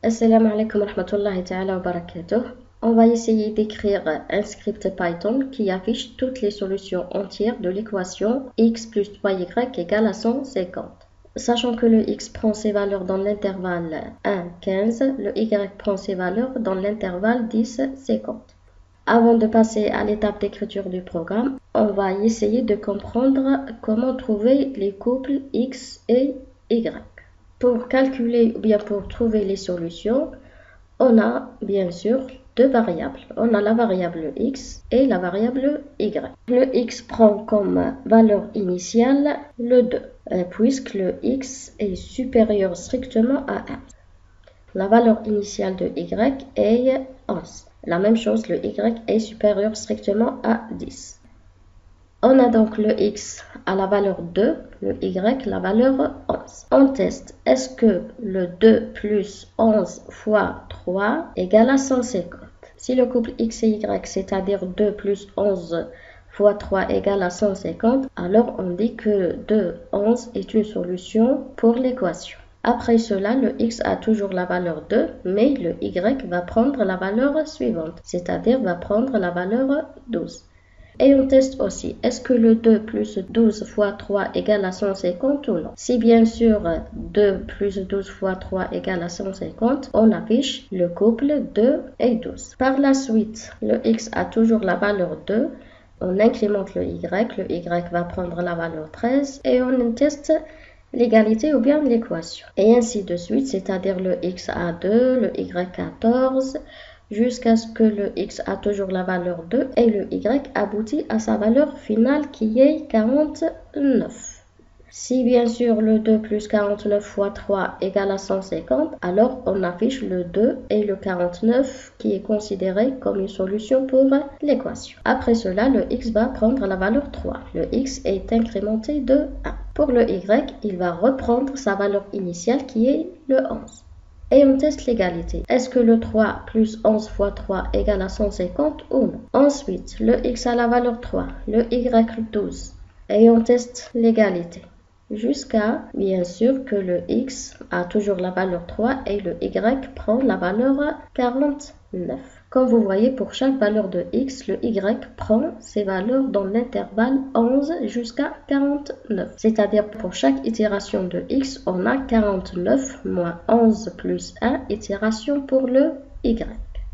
Assalamu alaikum wa rahmatullahi ta'ala wa barakatuh. On va essayer d'écrire un script Python qui affiche toutes les solutions entières de l'équation x plus 3y égale à 150. Sachant que le x prend ses valeurs dans l'intervalle 1, 15, le y prend ses valeurs dans l'intervalle 10, 50. Avant de passer à l'étape d'écriture du programme, on va essayer de comprendre comment trouver les couples x et y. Pour calculer ou bien pour trouver les solutions, on a bien sûr deux variables. On a la variable x et la variable y. Le x prend comme valeur initiale le 2, puisque le x est supérieur strictement à 1. La valeur initiale de y est 11. La même chose, le y est supérieur strictement à 10. On a donc le x à la valeur 2, le y la valeur 11. On teste, est-ce que le 2 plus 11 fois 3 égale à 150? Si le couple x et y, c'est-à-dire 2 plus 11 fois 3 égale à 150, alors on dit que 2, 11 est une solution pour l'équation. Après cela, le x a toujours la valeur 2, mais le y va prendre la valeur suivante, c'est-à-dire va prendre la valeur 12. Et on teste aussi, est-ce que le 2 plus 12 fois 3 égale à 150 ou non? Si bien sûr 2 plus 12 fois 3 égale à 150, on affiche le couple 2 et 12. Par la suite, le x a toujours la valeur 2, on incrémente le y va prendre la valeur 13 et on teste l'égalité ou bien l'équation. Et ainsi de suite, c'est-à-dire le x a 2, le y 14, jusqu'à ce que le x a toujours la valeur 2 et le y aboutit à sa valeur finale qui est 49. Si bien sûr le 2 plus 49 fois 3 égale à 150, alors on affiche le 2 et le 49 qui est considéré comme une solution pour l'équation. Après cela, le x va prendre la valeur 3. Le x est incrémenté de 1. Pour le y, il va reprendre sa valeur initiale qui est le 11. Et on teste l'égalité. Est-ce que le 3 plus 11 fois 3 égale à 150 ou non? Ensuite, le x a la valeur 3, le y 12. Et on teste l'égalité. Jusqu'à, bien sûr, que le x a toujours la valeur 3 et le y prend la valeur 49. Comme vous voyez, pour chaque valeur de x, le y prend ses valeurs dans l'intervalle 11 jusqu'à 49. C'est-à-dire pour chaque itération de x, on a 49 moins 11 plus 1 itération pour le y.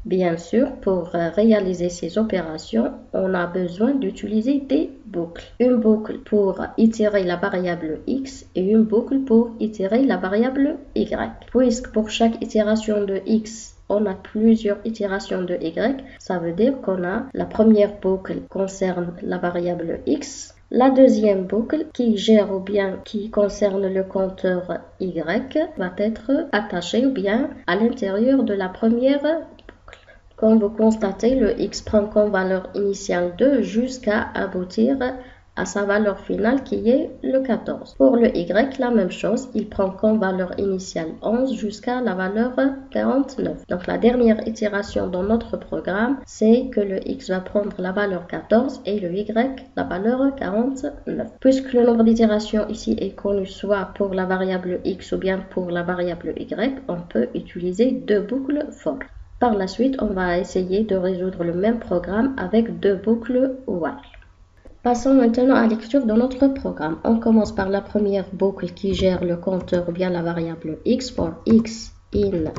Bien sûr, pour réaliser ces opérations, on a besoin d'utiliser des boucles. Une boucle pour itérer la variable x et une boucle pour itérer la variable y. Puisque pour chaque itération de x, on a plusieurs itérations de y, ça veut dire qu'on a la première boucle concerne la variable x, la deuxième boucle qui gère ou bien qui concerne le compteur y va être attachée ou bien à l'intérieur de la première boucle. Comme vous constatez, le x prend comme valeur initiale 2 jusqu'à aboutir à sa valeur finale qui est le 14. Pour le y, la même chose, il prend comme valeur initiale 11 jusqu'à la valeur 49. Donc la dernière itération dans notre programme, c'est que le x va prendre la valeur 14 et le y la valeur 49. Puisque le nombre d'itérations ici est connu soit pour la variable x ou bien pour la variable y, on peut utiliser deux boucles for. Par la suite, on va essayer de résoudre le même programme avec deux boucles while. Passons maintenant à l'écriture de notre programme. On commence par la première boucle qui gère le compteur ou bien la variable x for x in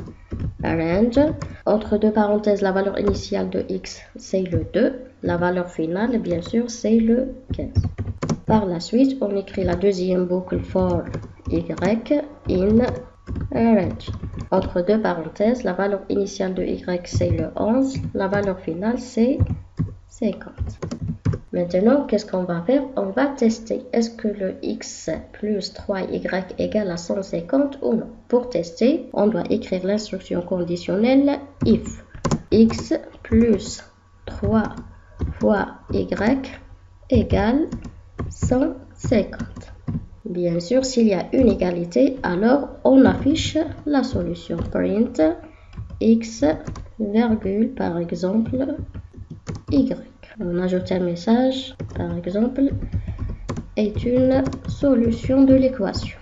range. Entre deux parenthèses, la valeur initiale de x, c'est le 2. La valeur finale, bien sûr, c'est le 15. Par la suite, on écrit la deuxième boucle for y in range. Entre deux parenthèses, la valeur initiale de y, c'est le 11. La valeur finale, c'est 50. Maintenant, qu'est-ce qu'on va faire? On va tester. Est-ce que le x plus 3y égale à 150 ou non? Pour tester, on doit écrire l'instruction conditionnelle if x plus 3 fois y égale 150. Bien sûr, s'il y a une égalité, alors on affiche la solution. Print x, virgule, par exemple, y. On ajoute un message, par exemple, est une solution de l'équation.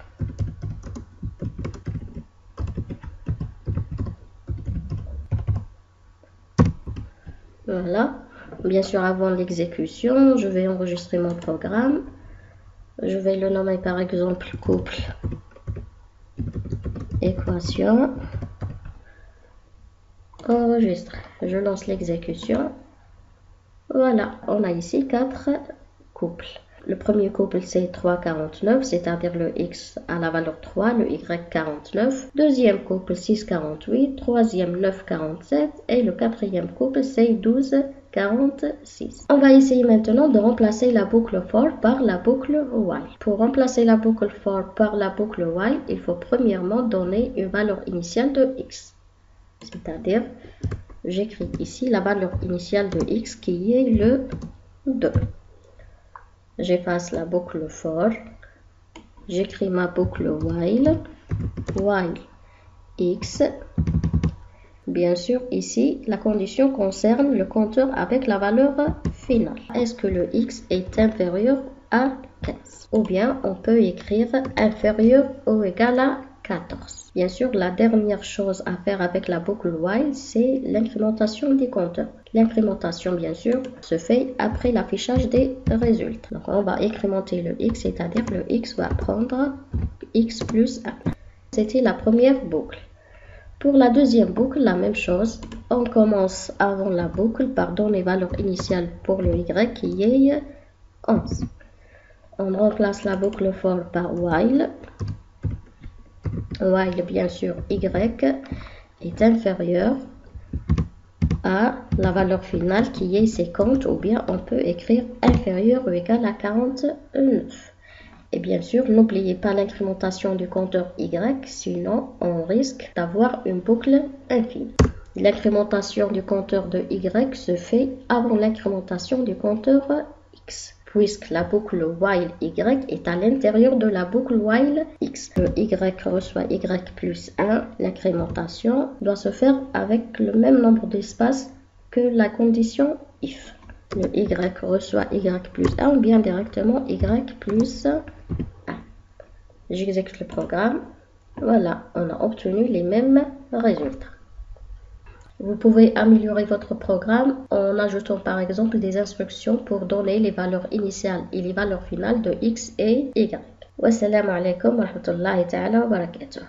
Voilà. Bien sûr, avant l'exécution, je vais enregistrer mon programme. Je vais le nommer par exemple couple équation. Enregistrer. Je lance l'exécution. Voilà, on a ici 4 couples. Le premier couple c'est 3,49, c'est-à-dire le x à la valeur 3, le y 49. Deuxième couple 6,48, troisième 9,47 et le quatrième couple c'est 12,46. On va essayer maintenant de remplacer la boucle for par la boucle while. Pour remplacer la boucle for par la boucle while, il faut premièrement donner une valeur initiale de x. C'est-à-dire, j'écris ici la valeur initiale de x qui est le 2. J'efface la boucle for. J'écris ma boucle while. While x. Bien sûr, ici, la condition concerne le compteur avec la valeur finale. Est-ce que le x est inférieur à 15? Ou bien, on peut écrire inférieur ou égal à 14. Bien sûr, la dernière chose à faire avec la boucle while, c'est l'incrémentation des compteurs. L'incrémentation, bien sûr, se fait après l'affichage des résultats. Donc, on va incrémenter le x, c'est-à-dire le x va prendre x plus 1. C'était la première boucle. Pour la deuxième boucle, la même chose. On commence avant la boucle par donner valeur initiale pour le y qui est 11. On remplace la boucle for par while. While, bien sûr, y est inférieur à la valeur finale qui est 50, ou bien on peut écrire inférieur ou égal à 49. Et bien sûr, n'oubliez pas l'incrémentation du compteur y, sinon on risque d'avoir une boucle infinie. L'incrémentation du compteur de y se fait avant l'incrémentation du compteur x, puisque la boucle while y est à l'intérieur de la boucle while x. Le y reçoit y plus 1, l'incrémentation doit se faire avec le même nombre d'espaces que la condition if. Le y reçoit y plus 1 ou bien directement y plus 1. J'exécute le programme. Voilà, on a obtenu les mêmes résultats. Vous pouvez améliorer votre programme en ajoutant par exemple des instructions pour donner les valeurs initiales et les valeurs finales de x et y. Wassalamu alaikum wa rahmatullahi ta'ala wa barakatuh.